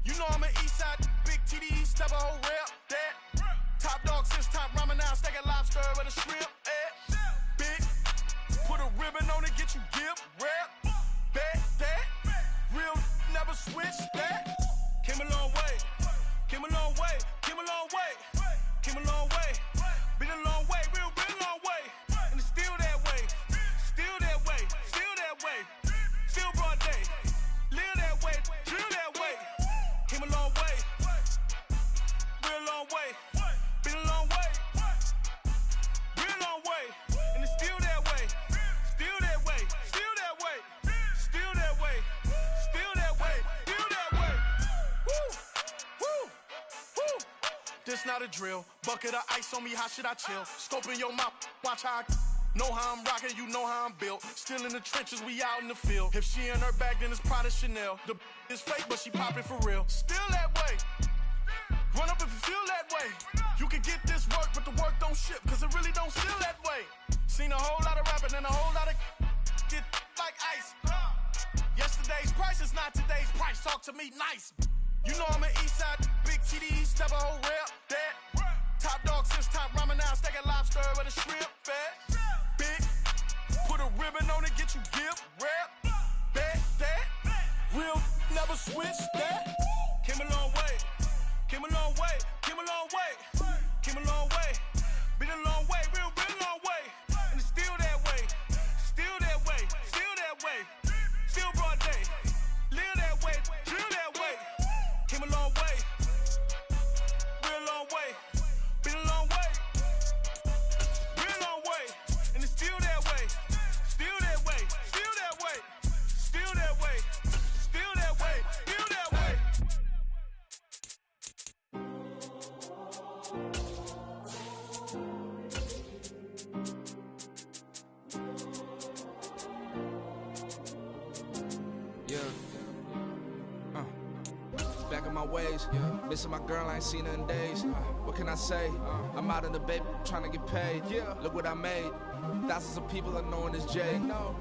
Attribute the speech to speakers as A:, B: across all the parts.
A: You know I'm an east side, big TDE, step a whole rep, that. Top dog since top ramen now, steak and lobster with a shrimp, big, put a ribbon on it, get you gift, rep, bet, that. Real never switch, that. Came a long way, came a long way, came a long way, came a long way. Been a long way, real long way. And it's still that way, still that way, still that way. Still broad day, live that way, drill that way. Came a long way, real long way. Been a long way, real long way. And it's still that way, still that way, still that way, still that way, still that way, still that way. Woo, woo, woo. This not a drill. Bucket of ice on me, how should I chill? Scoping your mouth, watch how I know how I'm rocking, you know how I'm built. Still in the trenches, we out in the field. If she in her bag, then it's Prada Chanel. The is fake, but she popping for real. Still that way. Run up if you feel that way. You can get this work, but the work don't ship, cause it really don't feel that way. Seen a whole lot of rapping and a whole lot of get like ice. Yesterday's price is not today's price. Talk to me nice. You know I'm an east side, big TDE, step a whole rep, that. Top dog since top ramen now, steak and lobster with a shrimp, fat. Big, put a ribbon on it, get you gift, rep, bet, that. Real never switch, that. Came a long way, came a long way, came a long way, came a long way. Been a long way, real long way. And it's still that way, still that way, still that way. Still broad day, live that way, drill that way. Came a long way, real long way. Been a long way, real long way. And it's still that way, still that way, still that way, still that way, still that way, still that way.
B: Back in my ways, missing my girl, I ain't seen her in days. What can I say? I'm out in the baby, trying to get paid. Look what I made. Thousands of people are knowing this J.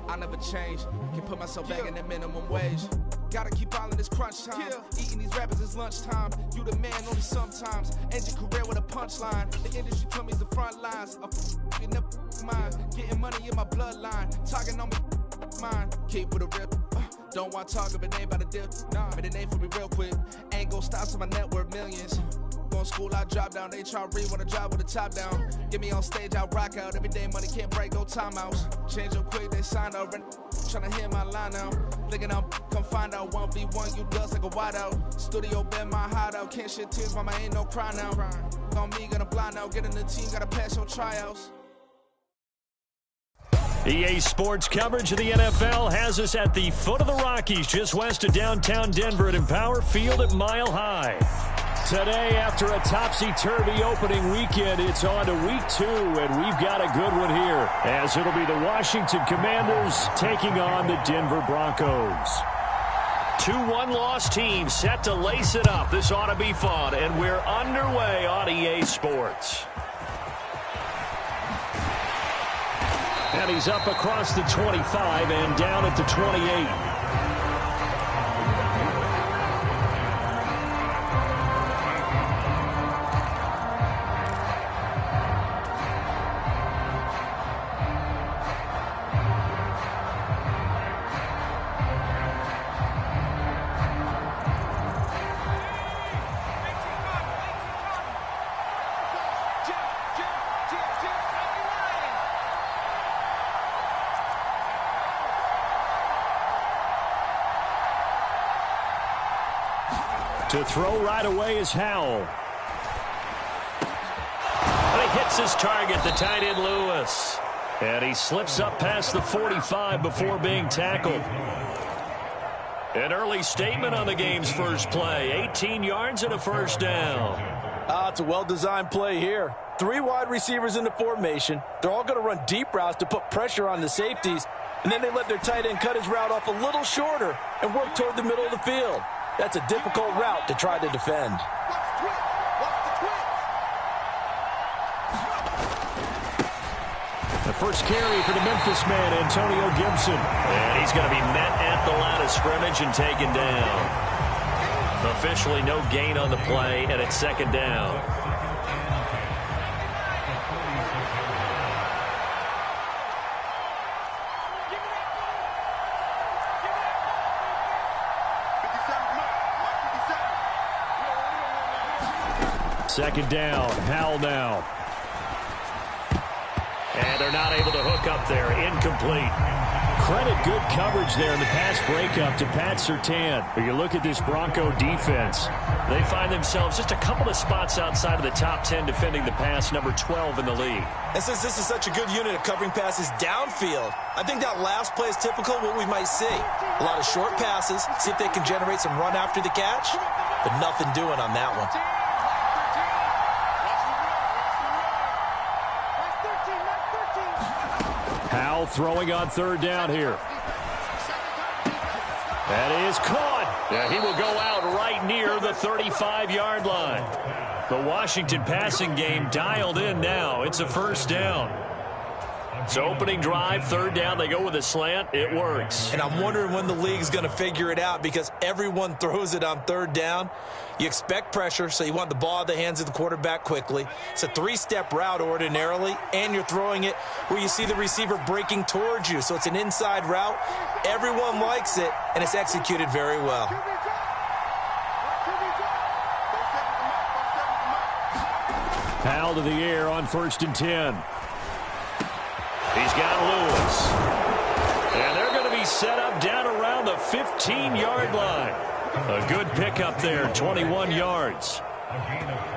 B: I never change. Can put myself back in that minimum wage. Gotta keep all in this crunch time. Eating these rappers is lunchtime. You the man only sometimes. End your career with a punchline. The industry told me the front lines. I'm in the mind. Getting money in my bloodline. Talking on me, mine. Keep with a rip. Don't want to talk if it ain't about a dip. Made a name for me real quick. Ain't gon' stop till my net worth millions. Going school, I drop down. They try to read when I drive with the top down. Get me on stage, I rock out. Every day money can't break, no timeouts. Change up quick, they signed up. Tryna hear my line now. Thinking I'm come find out 1v1, you dust like a wideout. Studio been my hideout. Can't shed tears, mama ain't no cry now. On me, gonna blind out. Get in the team, gotta pass your tryouts.
C: EA Sports coverage of the NFL has us at the foot of the Rockies, just west of downtown Denver at Empower Field at Mile High. Today, after a topsy-turvy opening weekend, it's on to week 2, and we've got a good one here, as it'll be the Washington Commanders taking on the Denver Broncos. 2 one-loss teams set to lace it up. This ought to be fun, and we're underway on EA Sports. And he's up across the 25 and down at the 28. To throw right away is Howell. And he hits his target, the tight end Lewis. And he slips up past the 45 before being tackled. An early statement on the game's first play. 18 yards and a first down.
D: It's a well-designed play here. 3 wide receivers in the formation. They're all going to run deep routes to put pressure on the safeties. And then they let their tight end cut his route off a little shorter and work toward the middle of the field. That's a difficult route to try to defend.
C: The first carry for the Memphis man, Antonio Gibson. And he's going to be met at the line of scrimmage and taken down. Officially no gain on the play, and it's second down. Second down, Howell now. And they're not able to hook up there. Incomplete. Credit good coverage there in the pass breakup to Pat Surtain. But you look at this Bronco defense, they find themselves just a couple of spots outside of the top 10 defending the pass, number 12 in the league.
D: And since this is such a good unit of covering passes downfield, I think that last play is typical of what we might see. A lot of short passes, see if they can generate some run after the catch, but nothing doing on that one.
C: Howell throwing on third down here. That is caught. Yeah, he will go out right near the 35-yard line. The Washington passing game dialed in now. It's a first down. So opening drive, third down, they go with a slant. It works.
D: And I'm wondering when the league's going to figure it out because everyone throws it on third down. You expect pressure, so you want the ball in the hands of the quarterback quickly. It's a three-step route ordinarily, and you're throwing it where you see the receiver breaking towards you. So it's an inside route. Everyone likes it, and it's executed very well.
C: Howell to the air on 1st and 10. He's got Lewis. And they're going to be set up down around the 15-yard line. A good pickup there, 21 yards.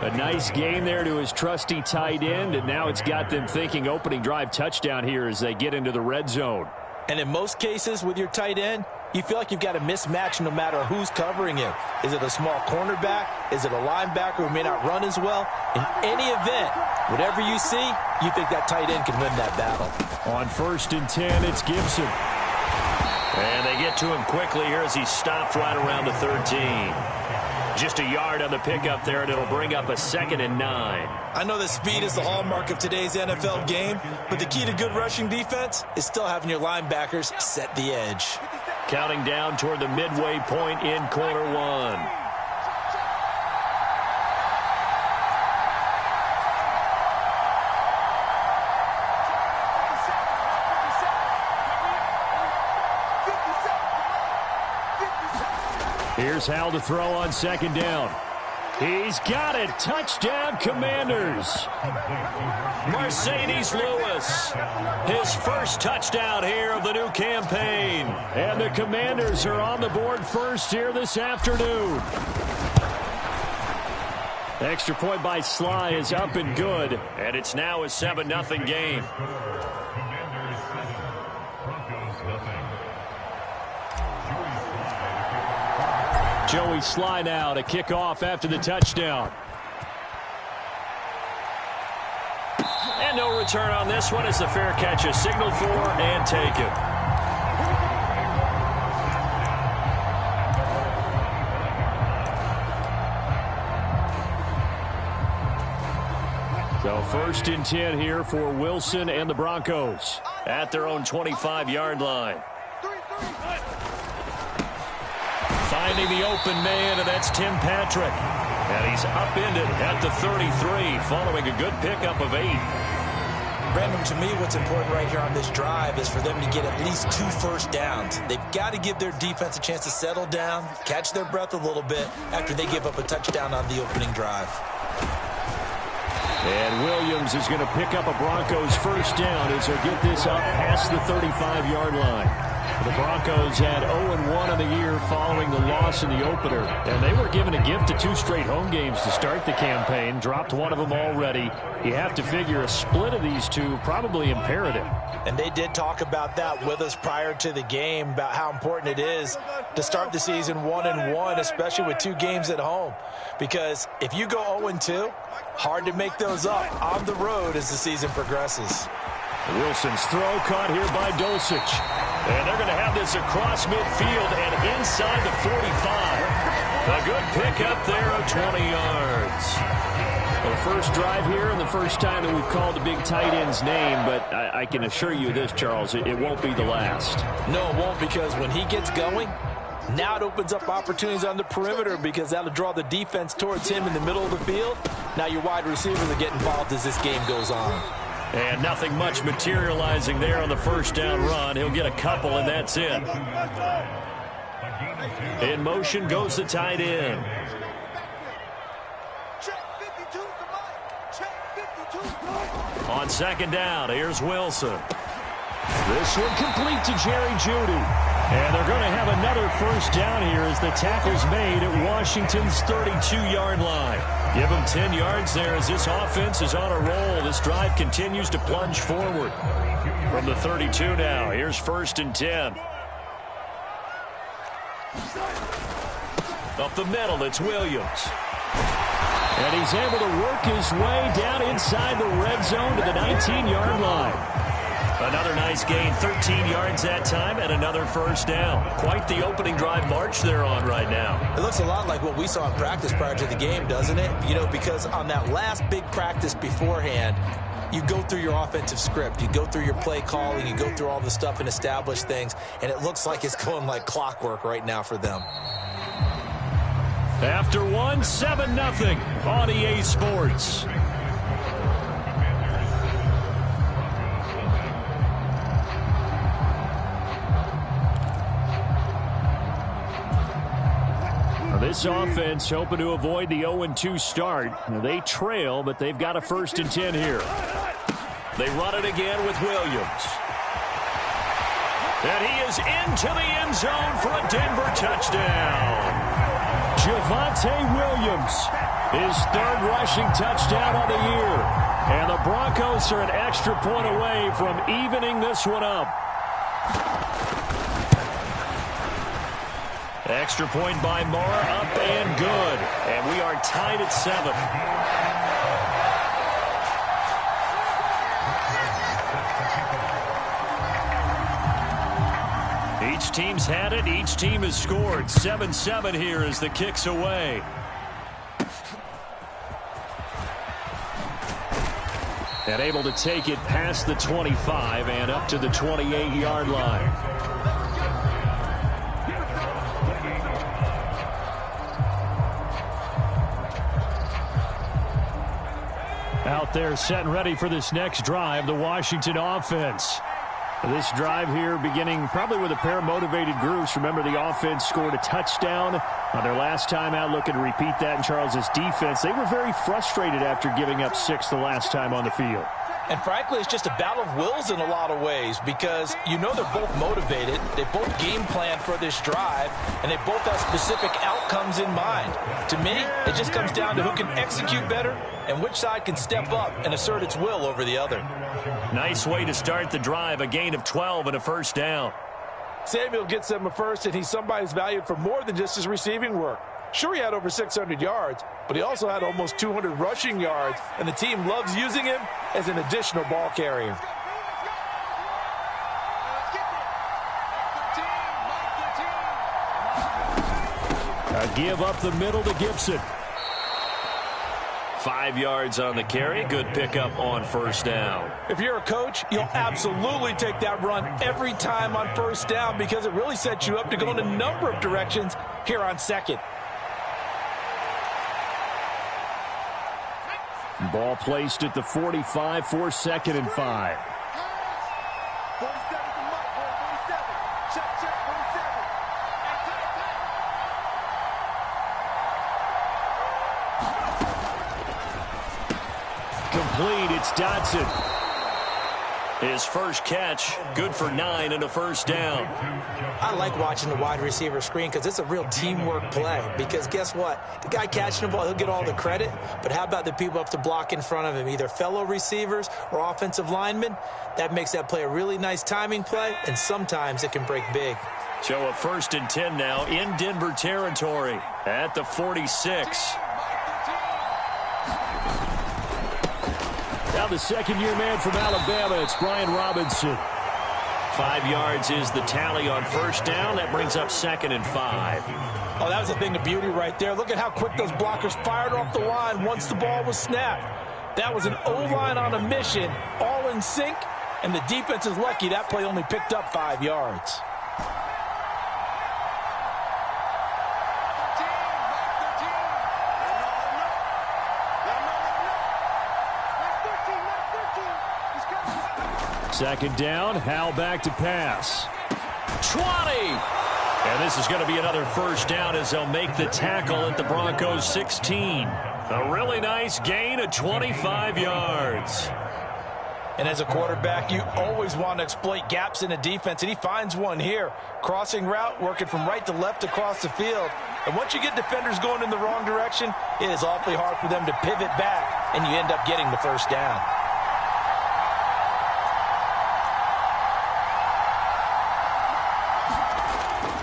C: A nice gain there to his trusty tight end, and now it's got them thinking opening drive touchdown here as they get into the red zone.
D: And in most cases with your tight end, you feel like you've got a mismatch no matter who's covering him. Is it a small cornerback? Is it a linebacker who may not run as well? In any event, whatever you see, you think that tight end can win that battle.
C: On 1st and 10, it's Gibson. And they get to him quickly here as he stopped right around the 13. Just a yard on the pickup there, and it'll bring up a 2nd and 9.
D: I know that speed is the hallmark of today's NFL game, but the key to good rushing defense is still having your linebackers set the edge.
C: Counting down toward the midway point in quarter one. Here's Howell to throw on 2nd down. He's got it. Touchdown, Commanders. Mercedes Lewis, his first touchdown here of the new campaign. And the Commanders are on the board first here this afternoon. The extra point by Sly is up and good, and it's now a 7-0 game. Joey Sly now to kick off after the touchdown. And no return on this one as the fair catch is signaled for and taken. So 1st and 10 here for Wilson and the Broncos at their own 25-yard line. Finding the open man, and that's Tim Patrick. And he's upended at the 33, following a good pickup of 8.
D: Brandon, to me, what's important right here on this drive is for them to get at least 2 first downs. They've got to give their defense a chance to settle down, catch their breath a little bit after they give up a touchdown on the opening drive.
C: And Williams is going to pick up a Broncos first down as they get this up past the 35-yard line. The Broncos had 0-1 in the year following the loss in the opener. And they were given a gift of 2 straight home games to start the campaign. Dropped one of them already. You have to figure a split of these two probably imperative.
D: And they did talk about that with us prior to the game, about how important it is to start the season 1-1, especially with 2 games at home. Because if you go 0-2, hard to make those up on the road as the season progresses.
C: Wilson's throw caught here by Dulcich. And they're going to have this across midfield and inside the 45. A good pickup there of 20 yards. The first drive here and the first time that we've called the big tight end's name, but I can assure you this, Charles, it won't be the last.
D: No, it won't, because when he gets going, Now it opens up opportunities on the perimeter because that'll draw the defense towards him in the middle of the field. Now your wide receivers are getting involved as this game goes on.
C: And nothing much materializing there on the first down run. He'll get a couple, and that's it. In motion goes the tight end. On second down, here's Wilson. This one complete to Jerry Jeudy. And they're going to have another first down here as the tackle's made at Washington's 32-yard line. Give them 10 yards there as this offense is on a roll. This drive continues to plunge forward. From the 32 now, here's 1st and 10. Up the middle, it's Williams. And he's able to work his way down inside the red zone to the 19-yard line. Another nice gain, 13 yards that time, and another first down. Quite the opening drive march they're on right now.
D: It looks a lot like what we saw in practice prior to the game, doesn't it? You know, because on that last big practice beforehand, you go through your offensive script. You go through your play calling. You go through all the stuff and establish things, and it looks like it's going like clockwork right now for them.
C: After one, 7-0 on EA Sports. This offense hoping to avoid the 0-2 start. They trail, but they've got a 1st and 10 here. They run it again with Williams. And he is into the end zone for a Denver touchdown. Javonte Williams, his 3rd rushing touchdown on the year. And the Broncos are an extra point away from evening this one up. Extra point by Mara, up and good. And we are tied at 7. Each team's had it. Each team has scored. 7-7 here as the kick's away. And able to take it past the 25 and up to the 28-yard line. Out there set and ready for this next drive, the Washington offense. This drive here beginning probably with a pair of motivated groups. Remember, the offense scored a touchdown on their last time out. Looking to repeat that in Charles's defense. They were very frustrated after giving up 6 the last time on the field.
D: And frankly, it's just a battle of wills in a lot of ways because you know they're both motivated. They both game plan for this drive, and they both have specific outcomes in mind. To me, it just comes down to who can execute better and which side can step up and assert its will over the other.
C: Nice way to start the drive, a gain of 12 and a first down.
E: Samuel gets them a first, and he's somebody's valued for more than just his receiving work. Sure, he had over 600 yards, but he also had almost 200 rushing yards, and the team loves using him as an additional ball carrier.
C: A give up the middle to Gibson. 5 yards on the carry. Good pickup on first down.
D: If you're a coach, you'll absolutely take that run every time on first down because it really sets you up to go in a number of directions here on second.
C: Ball placed at the 45 for 2nd and 5. Complete, it's Dotson. His first catch, good for 9 and a first down.
D: I like watching the wide receiver screen because it's a real teamwork play. Because guess what? The guy catching the ball, he'll get all the credit. But how about the people up to block in front of him, either fellow receivers or offensive linemen? That makes that play a really nice timing play, and sometimes it can break big.
C: So a 1st and 10 now in Denver territory at the 46. Now the second-year man from Alabama, it's Brian Robinson. 5 yards is the tally on first down. That brings up 2nd and 5.
D: Oh, that was a thing of beauty right there. Look at how quick those blockers fired off the line once the ball was snapped. That was an O-line on a mission, all in sync, and the defense is lucky that play only picked up 5 yards.
C: Second down, Howell back to pass. 20! And this is going to be another first down as they'll make the tackle at the Broncos 16. A really nice gain of 25 yards.
D: And as a quarterback, you always want to exploit gaps in the defense, and he finds one here. Crossing route, working from right to left across the field. And once you get defenders going in the wrong direction, it is awfully hard for them to pivot back, and you end up getting the first down.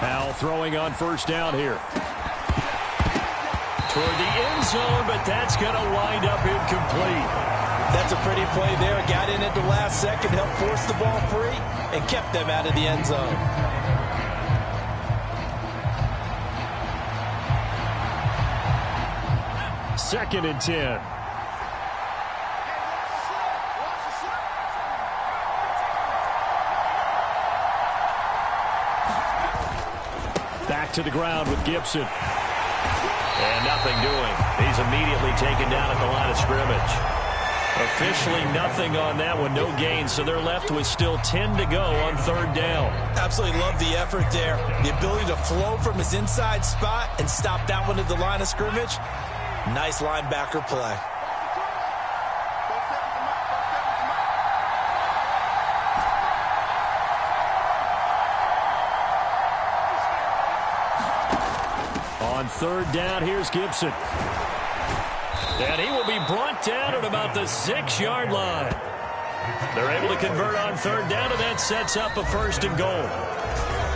C: Howell throwing on first down here. Toward the end zone, but that's going to wind up incomplete.
D: That's a pretty play there. Got in at the last second, helped force the ball free, and kept them out of the end zone.
C: Second and 10. Back to the ground with Gibson. And nothing doing. He's immediately taken down at the line of scrimmage. Officially nothing on that one, no gain, so they're left with still 10 to go on third down.
D: Absolutely love the effort there. The ability to flow from his inside spot and stop that one at the line of scrimmage. Nice linebacker play.
C: On third down, here's Gibson. And he will be brought down at about the 6-yard line. They're able to convert on third down, and that sets up a first and goal.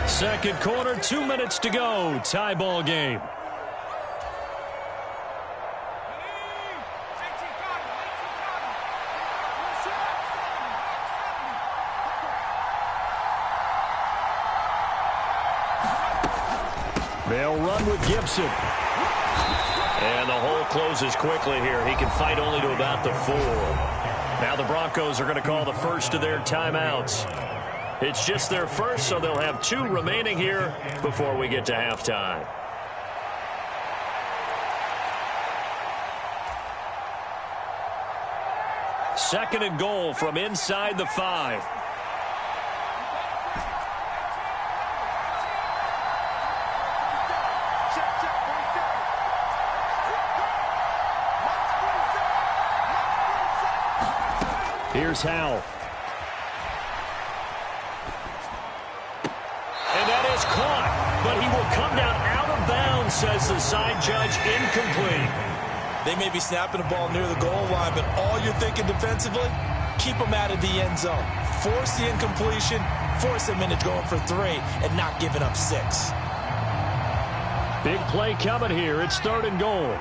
C: Second quarter, 2 minutes to go. Tie ball game. They'll run with Gibson. And the hole closes quickly here. He can fight only to about the 4. Now the Broncos are going to call the first of their timeouts. It's just their first, so they'll have 2 remaining here before we get to halftime. Second and goal from inside the 5. Here's Howell. And that is caught, but he will come down out of bounds, says the side judge. Incomplete.
D: They may be snapping the ball near the goal line, but all you're thinking defensively, keep them out of the end zone. Force the incompletion, force them into going for 3, and not giving up 6.
C: Big play coming here. It's third and goal.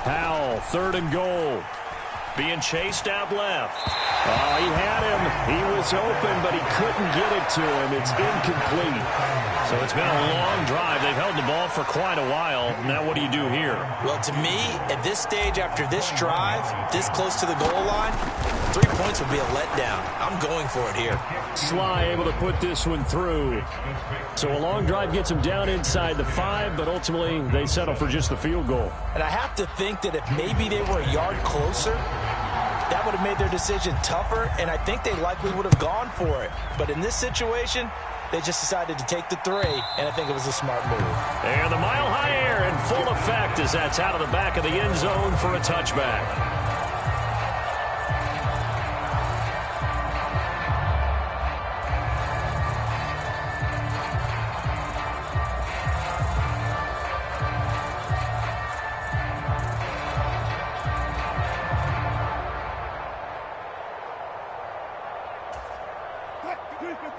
C: Howell, third and goal. Being chased out left. Oh, he had him. He was open, but he couldn't get it to him. It's incomplete. So it's been a long drive. They've held the ball for quite a while. Now what do you do here?
D: Well, to me, at this stage, after this drive, this close to the goal line, 3 points would be a letdown. I'm going for it here.
C: Sly able to put this one through. So a long drive gets them down inside the 5, but ultimately they settle for just the field goal.
D: And I have to think that if maybe they were a yard closer, that would have made their decision tougher, and I think they likely would have gone for it. But in this situation, they just decided to take the 3, and I think it was a smart move.
C: And the mile-high air in full effect as that's out of the back of the end zone for a touchback.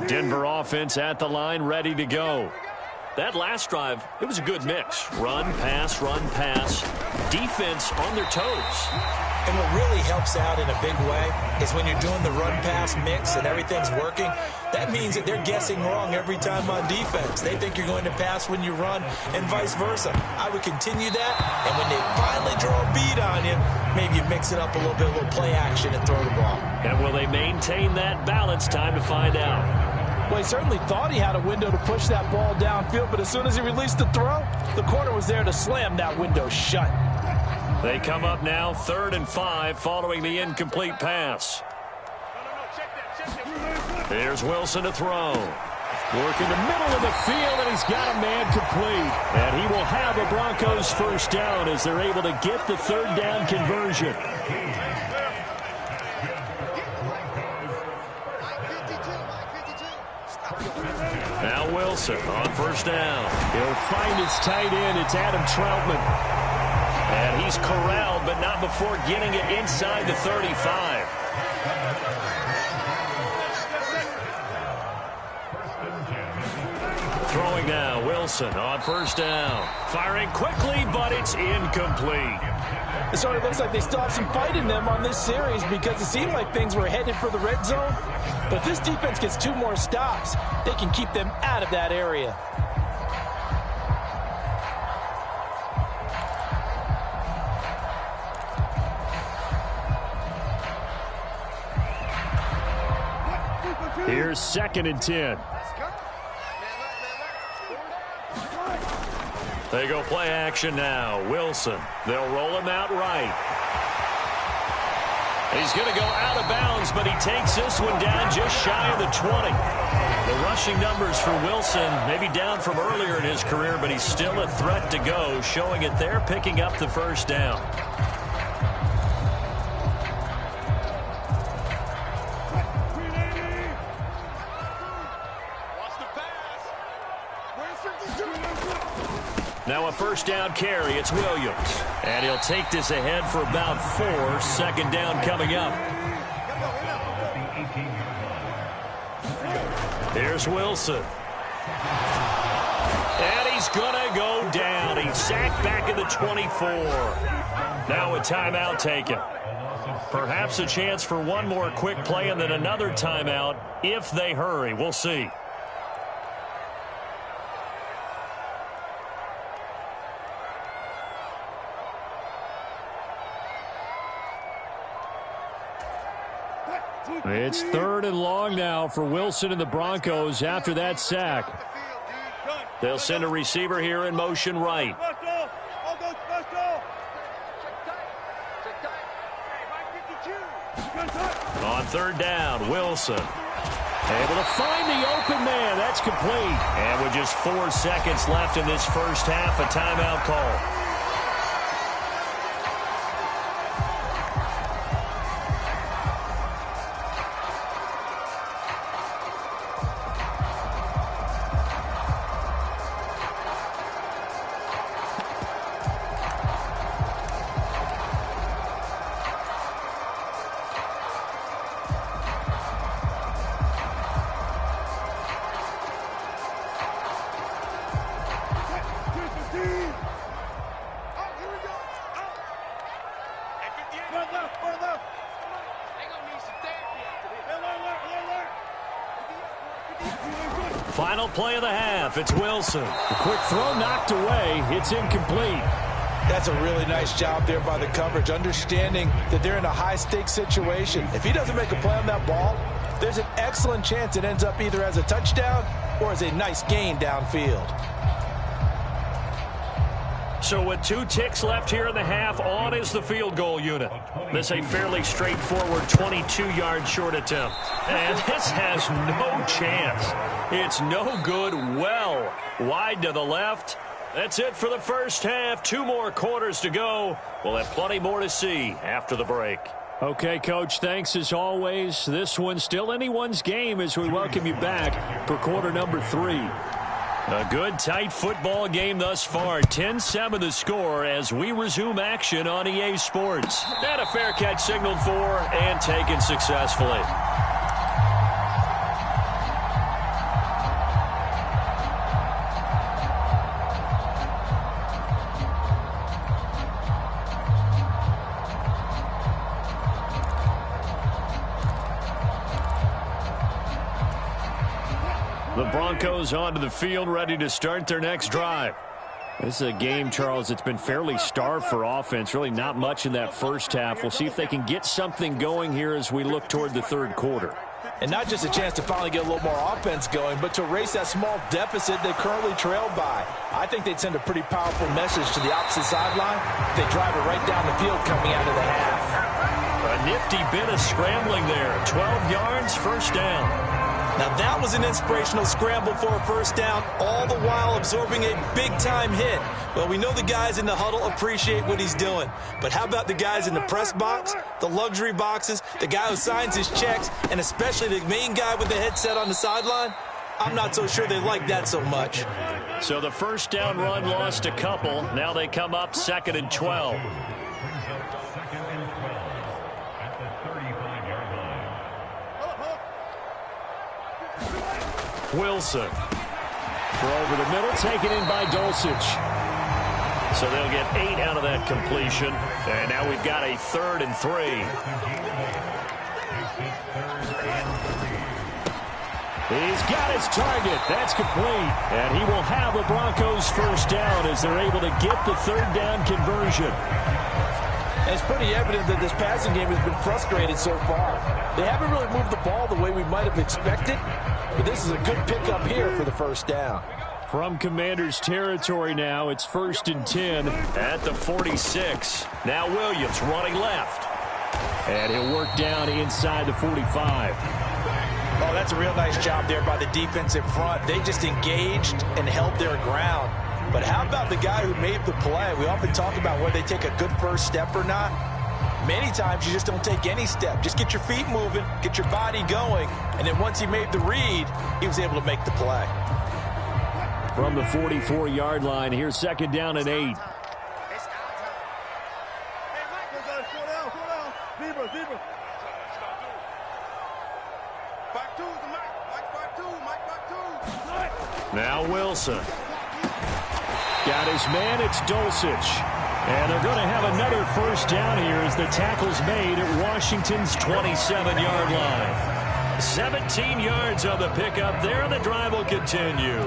C: Denver offense at the line, ready to go. that last drive, it was a good mix. Run, pass, defense on their toes.
F: And what really helps out in a big way is when you're doing the run-pass mix and everything's working, that means that they're guessing wrong every time on defense. They think you're going to pass when you run and vice versa. I would continue that, and when they finally draw a bead on you, maybe you mix it up a little bit, a little play action and throw the ball.
C: And will they maintain that balance? Time to find out.
E: Well, he certainly thought he had a window to push that ball downfield, but as soon as he released the throw, the corner was there to slam that window shut.
C: They come up now 3rd and 5 following the incomplete pass. Here's Wilson to throw.
G: Working the middle of the field, and he's got a man complete. And he will have a Broncos first down as they're able to get the 3rd down conversion.
C: Now Wilson on first down.
G: He'll find his tight end. It's Adam Troutman.
C: And he's corralled, but not before getting it inside the 35. Throwing now, Wilson on first down. Firing quickly, but it's incomplete.
E: It sort of looks like they still have some fight in them on this series because it seemed like things were headed for the red zone. But this defense gets 2 more stops. They can keep them out of that area.
C: Here's 2nd and 10. They go play action now. Wilson. They'll roll him out right. He's going to go out of bounds, but he takes this one down just shy of the 20. The rushing numbers for Wilson maybe down from earlier in his career, but he's still a threat to go, showing it there, picking up the first down. Now a first down carry. It's Williams. And he'll take this ahead for about 4. 2nd down coming up. Here's Wilson. And he's going to go down. He's sacked back at the 24. Now a timeout taken. Perhaps a chance for one more quick play and then another timeout if they hurry. We'll see.
G: It's 3rd and long now for Wilson and the Broncos after that sack.
C: They'll send a receiver here in motion right. On 3rd down, Wilson.
G: Able to find the open man. That's complete.
C: And with just 4 seconds left in this first half, a timeout call. Final play of the half. It's Wilson.
G: A quick throw knocked away. It's incomplete.
E: That's a really nice job there by the coverage, understanding that they're in a high-stakes situation. If he doesn't make a play on that ball, there's an excellent chance it ends up either as a touchdown or as a nice gain downfield.
C: So with 2 ticks left here in the half, on is the field goal unit. This a fairly straightforward 22-yard short attempt. And this has no chance. It's no good. Well wide to the left. That's it for the first half. 2 more quarters to go. We'll have plenty more to see after the break.
G: Okay, Coach, thanks as always. This one's still anyone's game as we welcome you back for quarter number 3.
C: A good, tight football game thus far. 10-7 the score as we resume action on EA Sports. And a fair catch signaled for and taken successfully. The Broncos onto the field, ready to start their next drive. This is a game, Charles, that's been fairly starved for offense. Really not much in that first half. We'll see if they can get something going here as we look toward the third quarter.
E: And not just a chance to finally get a little more offense going, but to erase that small deficit they currently trailed by. I think they'd send a pretty powerful message to the opposite sideline if they drive it right down the field coming out of the half.
C: A nifty bit of scrambling there. 12 yards, first down.
F: Now that was an inspirational scramble for a first down, all the while absorbing a big-time hit. Well, we know the guys in the huddle appreciate what he's doing. But how about the guys in the press box, the luxury boxes, the guy who signs his checks, and especially the main guy with the headset on the sideline? I'm not so sure they like that so much.
C: So the first down run lost a couple. Now they come up 2nd and 12. Wilson. Throw over the middle, taken in by Dulcich. So they'll get 8 out of that completion. And now we've got a 3rd and 3. He's got his target. That's complete. And he will have a Broncos first down as they're able to get the 3rd down conversion.
E: It's pretty evident that this passing game has been frustrated so far. They haven't really moved the ball the way we might have expected, but this is a good pickup here for the first down.
C: From Commander's territory now, it's 1st and 10 at the 46. Now Williams running left. And he'll work down inside the 45.
F: Oh, that's a real nice job there by the defensive front. They just engaged and held their ground. But how about the guy who made the play? We often talk about whether they take a good first step or not. Many times you just don't take any step. Just get your feet moving, get your body going, and then once he made the read, he was able to make the play.
C: From the 44-yard line, here's 2nd down and 8. Now Wilson. Got his man, it's Dulcich. And they're going to have another first down here as the tackle's made at Washington's 27-yard line. 17 yards on the pickup there, and the drive will continue.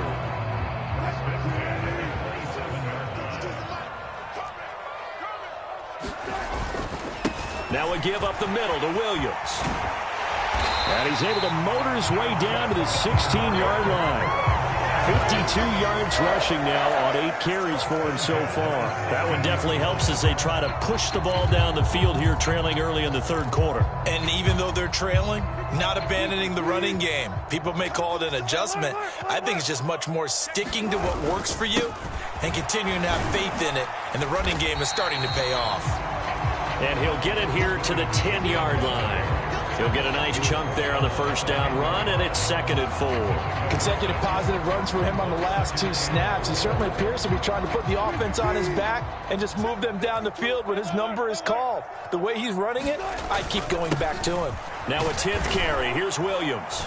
C: Now a give up the middle to Williams. And he's able to motor his way down to the 16-yard line. 52 yards rushing now on 8 carries for him so far. That one definitely helps as they try to push the ball down the field here, trailing early in the third quarter.
F: And even though they're trailing, not abandoning the running game. People may call it an adjustment. I think it's just much more sticking to what works for you and continuing to have faith in it. And the running game is starting to pay off.
C: And he'll get it here to the 10-yard line. He'll get a nice chunk there on the first down run, and it's 2nd and 4.
E: Consecutive positive runs for him on the last 2 snaps. He certainly appears to be trying to put the offense on his back and just move them down the field when his number is called. The way he's running it, I keep going back to him.
C: Now a 10th carry. Here's Williams.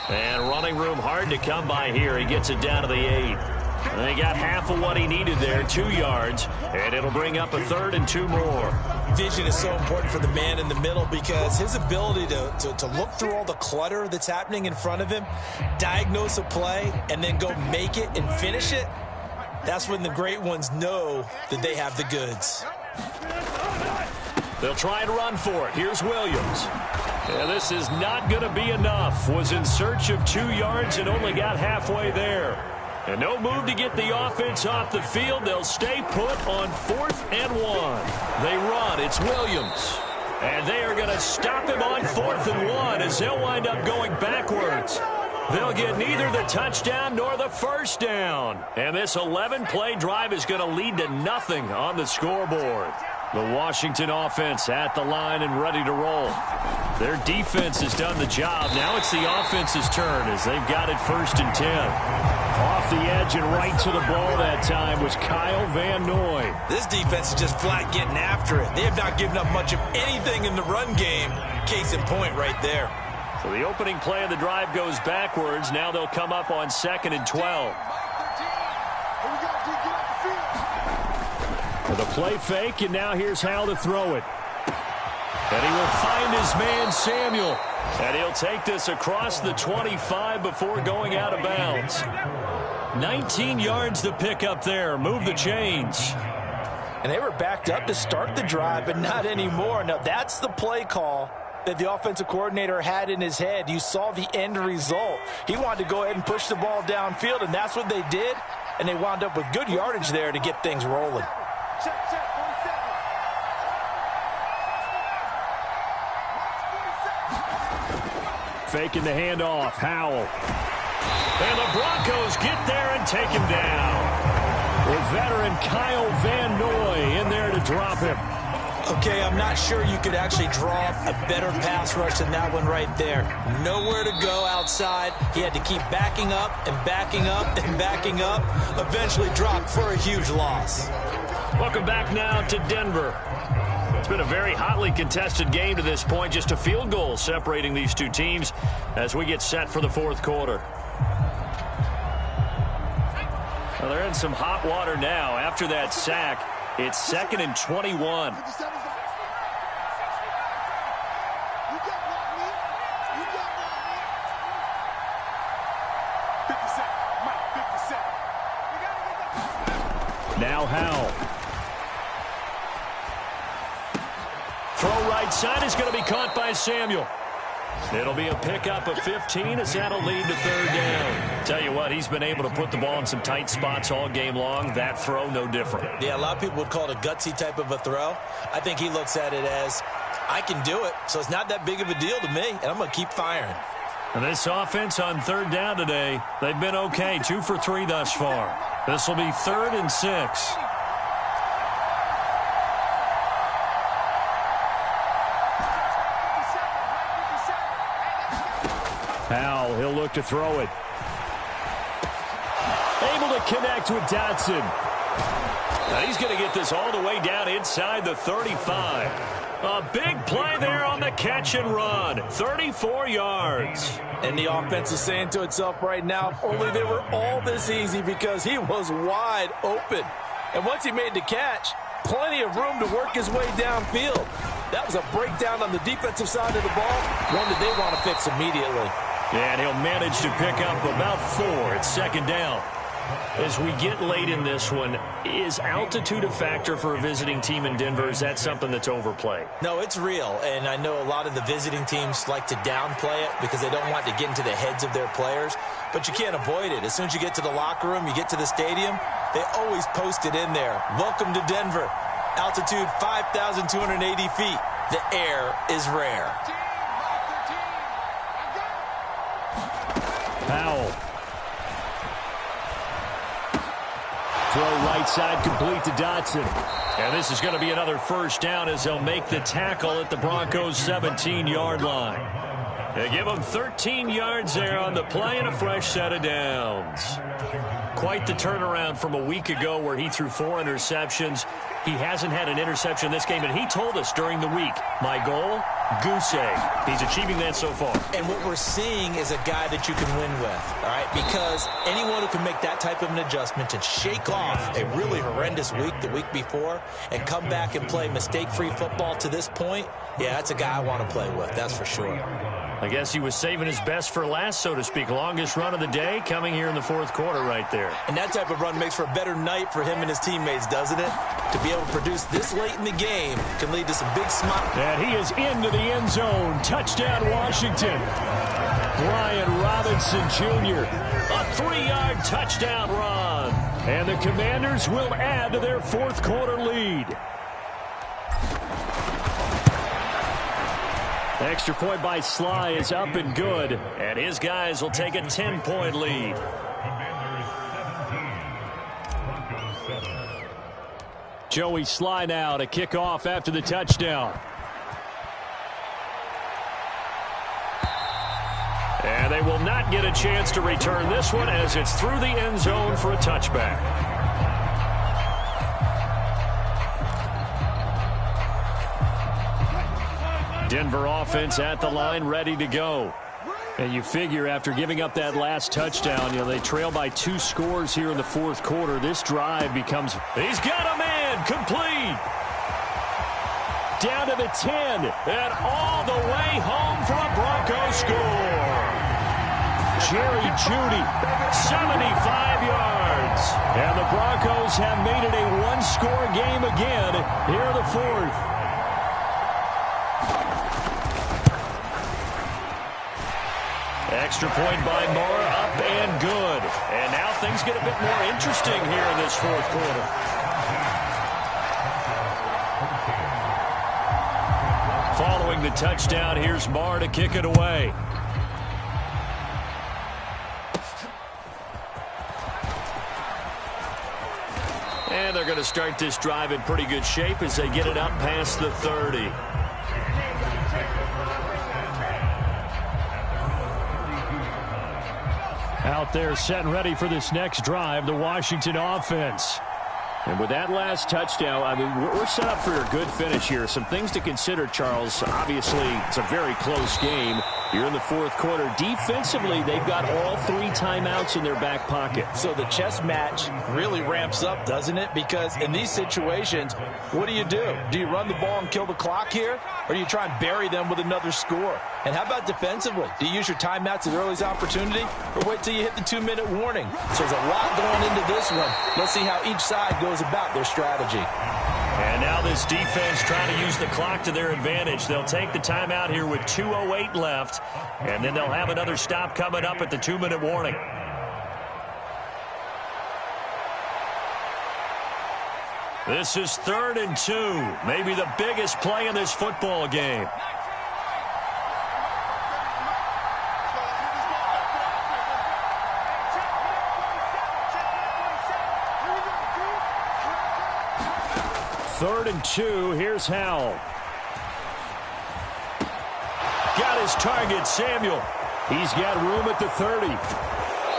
C: And running room hard to come by here. He gets it down to the 8. And he got half of what he needed there, 2 yards, and it'll bring up a 3rd and 2 more.
F: Vision is so important for the man in the middle because his ability to look through all the clutter that's happening in front of him, diagnose a play, and then go make it and finish it, that's when the great ones know that they have the goods.
C: They'll try and run for it. Here's Williams. Yeah, this is not going to be enough. Was in search of 2 yards and only got halfway there. And no move to get the offense off the field. They'll stay put on 4th and 1. They run. It's Williams. And they are going to stop him on 4th and 1 as they'll wind up going backwards. They'll get neither the touchdown nor the first down. And this 11-play drive is going to lead to nothing on the scoreboard. The Washington offense at the line and ready to roll. Their defense has done the job. Now it's the offense's turn as they've got it 1st and 10. Off the edge and right to the ball that time was Kyle Van Noy.
F: This defense is just flat getting after it. They have not given up much of anything in the run game. Case in point right there.
C: So the opening play of the drive goes backwards. Now they'll come up on 2nd and 12. For the play fake, and now here's how to throw it. And he will find his man, Samuel. And he'll take this across the 25 before going out of bounds. 19 yards to pick up there. Move the chains.
D: And they were backed up to start the drive, but not anymore. Now, that's the play call that the offensive coordinator had in his head. You saw the end result. He wanted to go ahead and push the ball downfield, and that's what they did. And they wound up with good yardage there to get things rolling.
C: Faking the handoff. Howell. And the Broncos get there and take him down. With veteran Kyle Van Noy in there to drop him.
F: Okay, I'm not sure you could actually draw a better pass rush than that one right there. Nowhere to go outside. He had to keep backing up and backing up and backing up. Eventually dropped for a huge loss.
C: Welcome back now to Denver. It's been a very hotly contested game to this point. Just a field goal separating these two teams as we get set for the fourth quarter. Well, they're in some hot water now. After that sack, it's 2nd and 21. Now Howell. Throw right side is going to be caught by Samuel. It'll be a pickup of 15 as that'll lead to third down. Tell you what, he's been able to put the ball in some tight spots all game long. That throw, no different.
F: Yeah, a lot of people would call it a gutsy type of a throw. I think he looks at it as, I can do it, so it's not that big of a deal to me, and I'm going to keep firing.
C: And this offense on third down today, they've been okay, 2 for 3 thus far. This will be 3rd and 6. Howell, he'll look to throw it. Able to connect with Dotson. Now he's going to get this all the way down inside the 35. A big play there on the catch and run. 34 yards.
D: And the offense is saying to itself right now, if only they were all this easy, because he was wide open. And once he made the catch, plenty of room to work his way downfield. That was a breakdown on the defensive side of the ball, one that they want to fix immediately.
C: And he'll manage to pick up about 4. It's 2nd down. As we get late in this one, is altitude a factor for a visiting team in Denver? Is that something that's overplayed?
F: No, it's real, and I know a lot of the visiting teams like to downplay it because they don't want to get into the heads of their players, but you can't avoid it. As soon as you get to the locker room, you get to the stadium, they always post it in there. Welcome to Denver. Altitude 5,280 feet. The air is rare.
C: Howell. Throw right side complete to Dotson. And this is going to be another first down as they'll make the tackle at the Broncos' 17-yard line. They give them 13 yards there on the play and a fresh set of downs. Quite the turnaround from a week ago where he threw 4 interceptions. He hasn't had an interception this game, and he told us during the week, my goal, goose egg. He's achieving that so far.
F: And what we're seeing is a guy that you can win with, all right? Because anyone who can make that type of an adjustment and shake off a really horrendous week the week before and come back and play mistake-free football to this point, yeah, that's a guy I want to play with, that's for sure.
C: I guess he was saving his best for last, so to speak. Longest run of the day coming here in the fourth quarter right there.
F: And that type of run makes for a better night for him and his teammates, doesn't it? To be able to produce this late in the game can lead to some big smiles.
C: And he is into the end zone. Touchdown, Washington. Brian Robinson Jr. A 3-yard touchdown run. And the Commanders will add to their fourth quarter lead. Extra point by Sly is up and good, and his guys will take a 10-point lead. Joey Sly now to kick off after the touchdown. And they will not get a chance to return this one as it's through the end zone for a touchback. Denver offense at the line, ready to go. And you figure after giving up that last touchdown, they trail by 2 scores here in the fourth quarter. This drive becomes, he's got a man, complete. down to the 10, and all the way home for a Broncos score. Jerry Jeudy, 75 yards. And the Broncos have made it a one-score game again here in the fourth. Extra point by Moore, up and good. And now things get a bit more interesting here in this fourth quarter. Following the touchdown, here's Moore to kick it away. And they're going to start this drive in pretty good shape as they get it up past the 30. Out there set and ready for this next drive, the Washington offense. And with that last touchdown, I mean, we're set up for a good finish here. Some things to consider, Charles. Obviously, it's a very close game. You're in the fourth quarter. Defensively, they've got all 3 timeouts in their back pocket.
E: So the chess match really ramps up, doesn't it? Because in these situations, what do? Do you run the ball and kill the clock here? Or do you try and bury them with another score? And how about defensively? Do you use your timeouts at earliest opportunity? Or wait till you hit the 2-minute warning? So there's a lot going into this one. Let's see how each side goes about their strategy.
C: And now this defense trying to use the clock to their advantage. They'll take the timeout here with 2:08 left. And then they'll have another stop coming up at the 2-minute warning. This is 3rd and 2. Maybe the biggest play in this football game. Third and 2. Here's Howell. Got his target, Samuel. He's got room at the 30.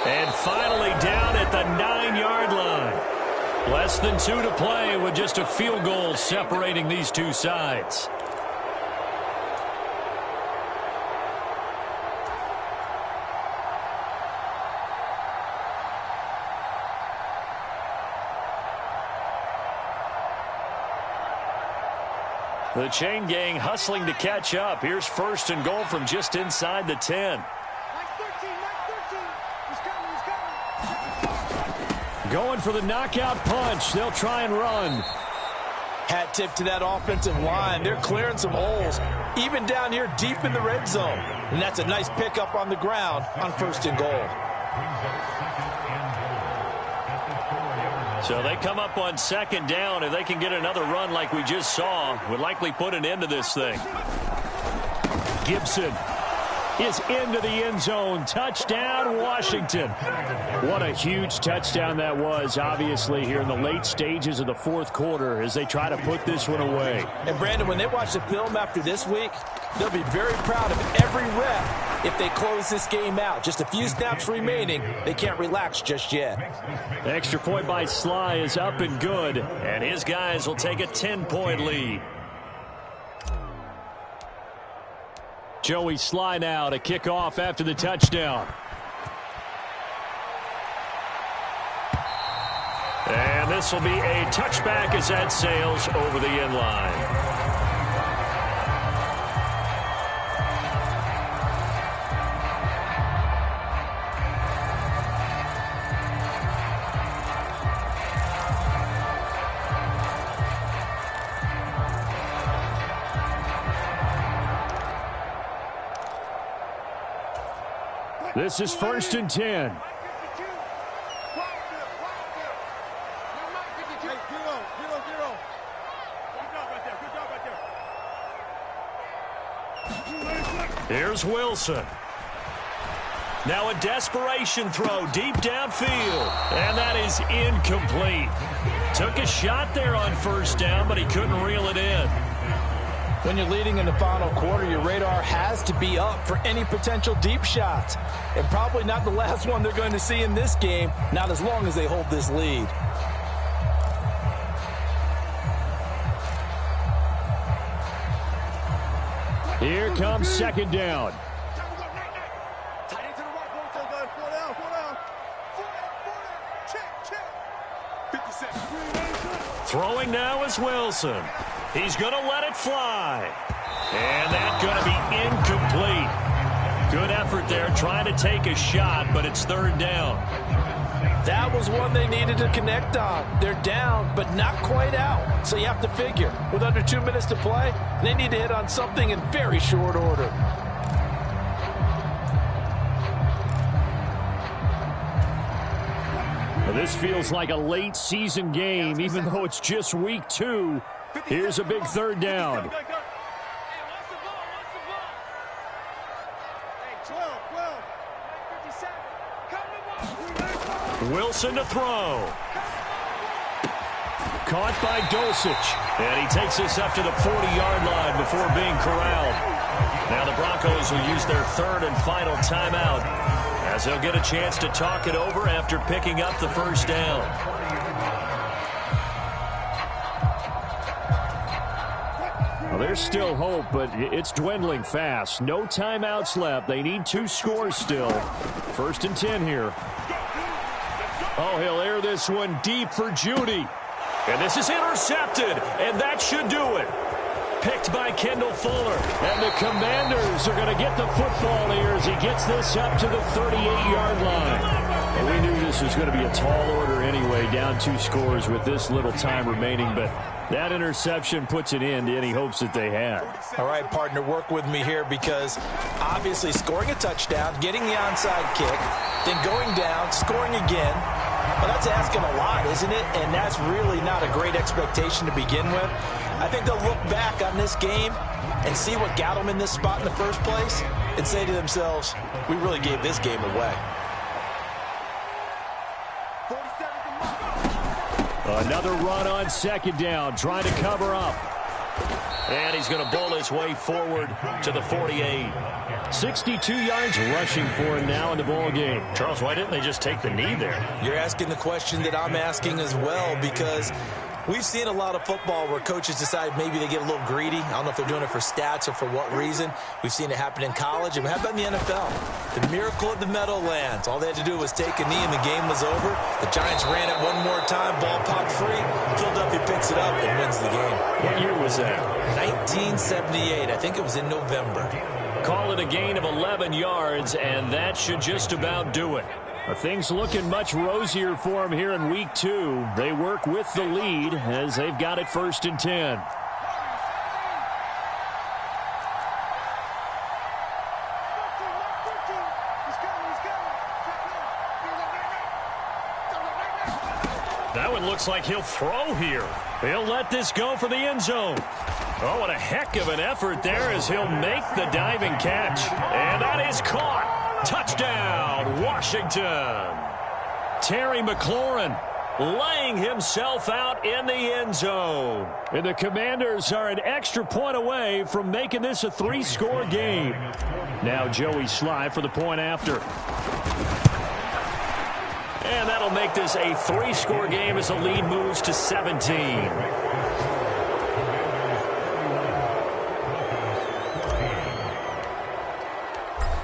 C: And finally down at the 9-yard line. Less than 2 to play with just a field goal separating these two sides. The chain gang hustling to catch up. Here's 1st and goal from just inside the 10. Going for the knockout punch. They'll try and run.
E: Hat tip to that offensive line. They're clearing some holes, even down here deep in the red zone. And that's a nice pickup on the ground on 1st and goal.
C: So they come up on 2nd down. If they can get another run like we just saw, would likely put an end to this thing. Gibson is into the end zone. Touchdown, Washington. What a huge touchdown that was, obviously, here in the late stages of the fourth quarter as they try to put this one away.
E: And, Brandon, when they watch the film after this week, they'll be very proud of every rep if they close this game out. Just a few snaps remaining. They can't relax just yet.
C: Extra point by Sly is up and good, and his guys will take a 10-point lead. Joey Sly now to kick off after the touchdown. And this will be a touchback as that sails over the end line. This is 1st and 10. Here's Wilson. Now a desperation throw deep downfield. And that is incomplete. Took a shot there on 1st down, but he couldn't reel it in.
E: When you're leading in the final quarter, your radar has to be up for any potential deep shots. And probably not the last one they're going to see in this game, not as long as they hold this lead.
C: Here comes 2nd down. Throwing now is Wilson. He's going to let it fly. And that's going to be incomplete. Good effort there trying to take a shot, but it's third down.
D: That was one they needed to connect on. They're down, but not quite out. So you have to figure, with under 2 minutes to play, they need to hit on something in very short order.
C: Well, this feels like a late season game, even though it's just week 2. Here's a big third down. Wilson to throw. Caught by Dulcich. And he takes this up to the 40-yard line before being corralled. Now the Broncos will use their third and final timeout as they'll get a chance to talk it over after picking up the first down. Well, there's still hope, but it's dwindling fast. No timeouts left. They need 2 scores still. 1st and 10 here. Oh, he'll air this one deep for Judy. And this is intercepted, and that should do it. Picked by Kendall Fuller. And the Commanders are going to get the football here as he gets this up to the 38-yard line. And we knew this was going to be a tall order anyway, down 2 scores with this little time remaining. But that interception puts an end to any hopes that they had.
F: All right, partner, work with me here because obviously scoring a touchdown, getting the onside kick, then going down, scoring again. Well, that's asking a lot, isn't it? And that's really not a great expectation to begin with. I think they'll look back on this game and see what got them in this spot in the first place and say to themselves, we really gave this game away.
C: Another run on 2nd down, trying to cover up. And he's going to bowl his way forward to the 48. 62 yards rushing for him now in the ball game. Charles, why didn't they just take the knee there?
F: You're asking the question that I'm asking as well, because we've seen a lot of football where coaches decide maybe they get a little greedy. I don't know if they're doing it for stats or for what reason. We've seen it happen in college. And how about in the NFL? The miracle of the Meadowlands. All they had to do was take a knee and the game was over. The Giants ran it one more time. Ball popped free. Philadelphia picks it up and wins the game.
C: What year was that?
F: 1978. I think it was in November.
C: Call it a gain of 11 yards, and that should just about do it. Things looking much rosier for them here in week 2. They work with the lead as they've got it 1st and 10. That one looks like he'll throw here. He'll let this go for the end zone. Oh, what a heck of an effort there as he'll make the diving catch. And that is caught. Touchdown, Washington. Terry McLaurin laying himself out in the end zone. And the Commanders are an extra point away from making this a 3-score game. Now Joey Sly for the point after. And that'll make this a 3-score game as the lead moves to 17.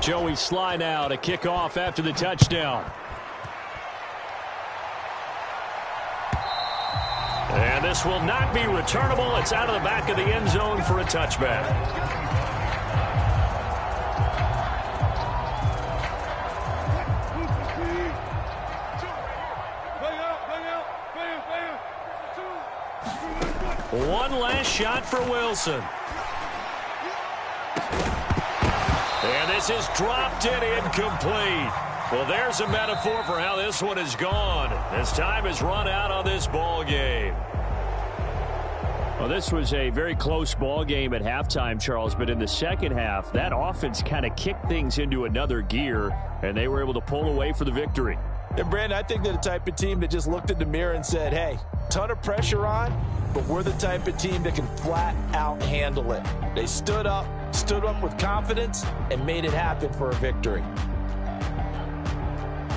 C: Joey Sly now to kick off after the touchdown. And this will not be returnable. It's out of the back of the end zone for a touchback. One last shot for Wilson. And this is dropped and incomplete. Well, there's a metaphor for how this one is gone as time has run out on this ball game. Well, this was a very close ball game at halftime, Charles, but in the second half, that offense kind of kicked things into another gear, and they were able to pull away for the victory.
E: And, Brandon, I think they're the type of team that just looked in the mirror and said, hey, ton of pressure on, but we're the type of team that can flat out handle it. They stood up with confidence, and made it happen for a victory.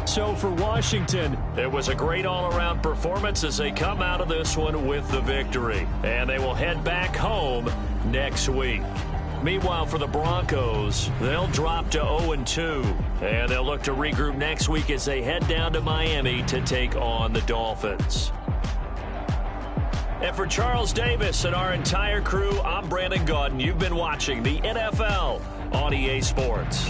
C: So for Washington, it was a great all-around performance as they come out of this one with the victory. And they will head back home next week. Meanwhile, for the Broncos, they'll drop to 0-2. And they'll look to regroup next week as they head down to Miami to take on the Dolphins. And for Charles Davis and our entire crew, I'm Brandon Gaudin. You've been watching the NFL on EA Sports.